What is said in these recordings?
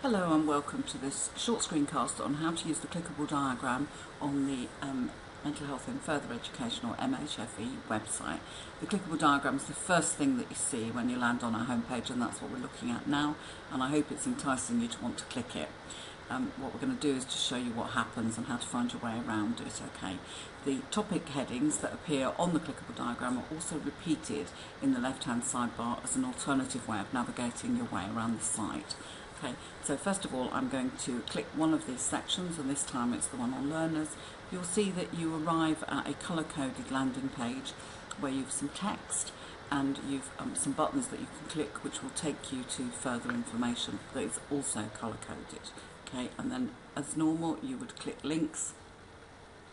Hello and welcome to this short screencast on how to use the clickable diagram on the Mental Health in Further Education, or MHFE website. The clickable diagram is the first thing that you see when you land on our homepage, and that's what we're looking at now, and I hope it's enticing you to want to click it. What we're going to do is just show you what happens and how to find your way around it. Okay. The topic headings that appear on the clickable diagram are also repeated in the left-hand sidebar as an alternative way of navigating your way around the site. Okay, so first of all I'm going to click one of these sections, and this time it's the one on learners. You'll see that you arrive at a colour-coded landing page where you've some text and you've some buttons that you can click which will take you to further information that is also colour-coded. Okay, and then as normal you would click links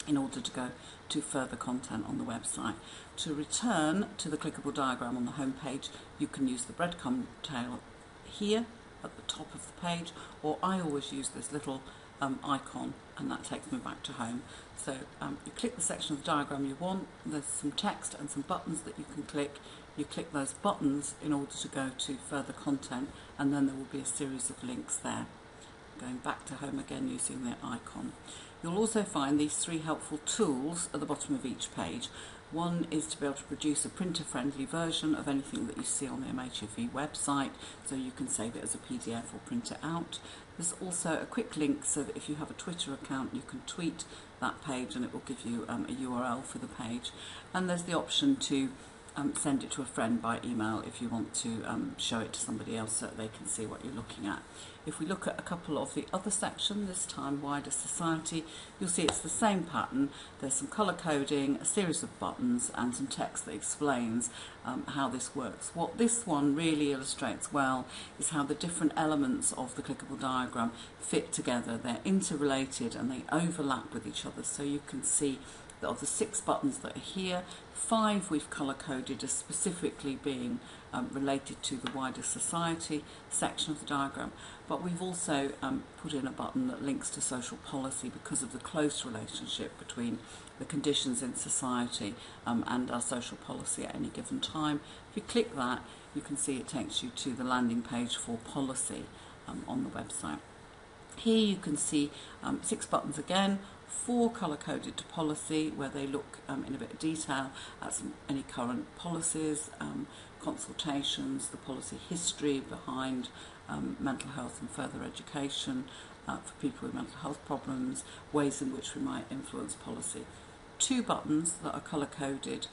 in order to go to further content on the website. To return to the clickable diagram on the home page, you can use the breadcrumb trail here at the top of the page, or I always use this little icon, and that takes me back to home. So you click the section of the diagram you want, there's some text and some buttons that you can click. You click those buttons in order to go to further content, and then there will be a series of links there. Going back to home again using the icon. You'll also find these three helpful tools at the bottom of each page. One is to be able to produce a printer-friendly version of anything that you see on the MHFE website, so you can save it as a PDF or print it out. There's also a quick link so that if you have a Twitter account you can tweet that page and it will give you a URL for the page. And there's the option to send it to a friend by email if you want to show it to somebody else so that they can see what you're looking at. If we look at a couple of the other sections, this time wider society, you'll see it's the same pattern. There's some colour coding, a series of buttons and some text that explains how this works. What this one really illustrates well is how the different elements of the clickable diagram fit together. They're interrelated and they overlap with each other, so you can see that of the 6 buttons that are here, 5 we've colour-coded as specifically being related to the wider society section of the diagram, but we've also put in a button that links to social policy because of the close relationship between the conditions in society and our social policy at any given time. If you click that, you can see it takes you to the landing page for policy on the website. Here you can see 6 buttons again, 4 colour-coded to policy, where they look in a bit of detail at any current policies, consultations, the policy history behind mental health and further education for people with mental health problems, ways in which we might influence policy. 2 buttons that are colour-coded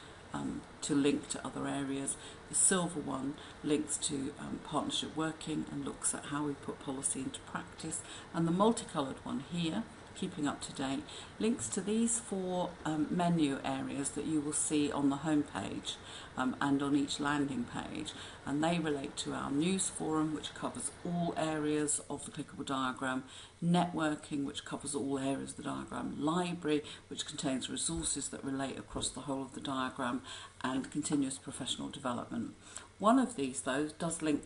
to link to other areas. The silver one links to partnership working and looks at how we put policy into practice, and the multicoloured one here, keeping up to date, links to these 4 menu areas that you will see on the home page and on each landing page, and they relate to our news forum, which covers all areas of the clickable diagram, networking, which covers all areas of the diagram, library, which contains resources that relate across the whole of the diagram, and continuous professional development. One of these, though, does link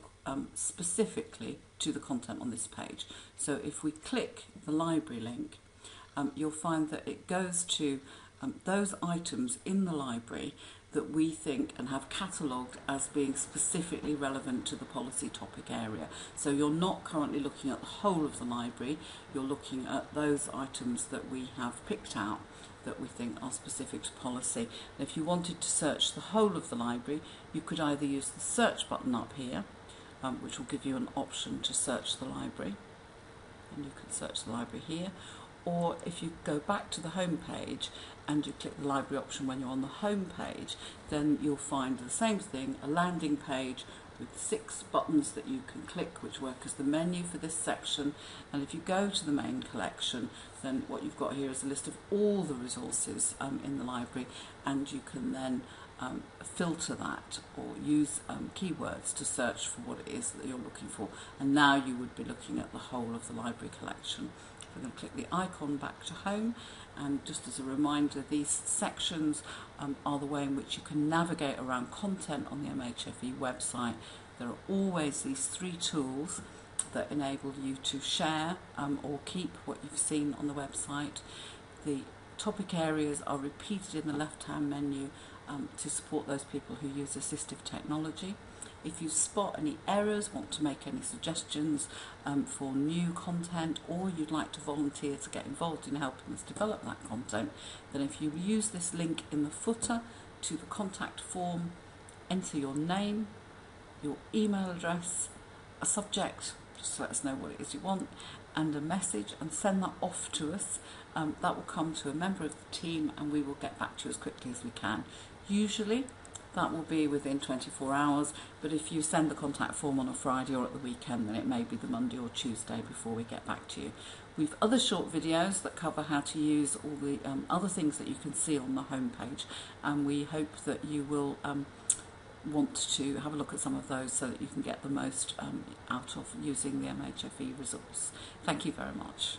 specifically to the content on this page. So if we click the library link, you'll find that it goes to those items in the library that we think and have catalogued as being specifically relevant to the policy topic area. So you're not currently looking at the whole of the library, you're looking at those items that we have picked out that we think are specific to policy. And if you wanted to search the whole of the library, you could either use the search button up here, which will give you an option to search the library, and you can search the library here, or if you go back to the home page and you click the library option when you're on the home page, then you'll find the same thing, a landing page with 6 buttons that you can click which work as the menu for this section. And if you go to the main collection, then what you've got here is a list of all the resources in the library, and you can then filter that or use keywords to search for what it is that you're looking for, and now you would be looking at the whole of the library collection. We're going to click the icon back to home, and just as a reminder, these sections are the way in which you can navigate around content on the MHFE website. There are always these 3 tools that enable you to share or keep what you've seen on the website. The topic areas are repeated in the left-hand menu to support those people who use assistive technology. If you spot any errors, want to make any suggestions for new content, or you'd like to volunteer to get involved in helping us develop that content, then if you use this link in the footer to the contact form, enter your name, your email address, a subject, just to let us know what it is you want, and a message, and send that off to us. That will come to a member of the team and we will get back to you as quickly as we can. Usually that will be within 24 hours, but if you send the contact form on a Friday or at the weekend, then it may be the Monday or Tuesday before we get back to you. We've other short videos that cover how to use all the other things that you can see on the homepage, and we hope that you will want to have a look at some of those so that you can get the most out of using the MHFE resource. Thank you very much.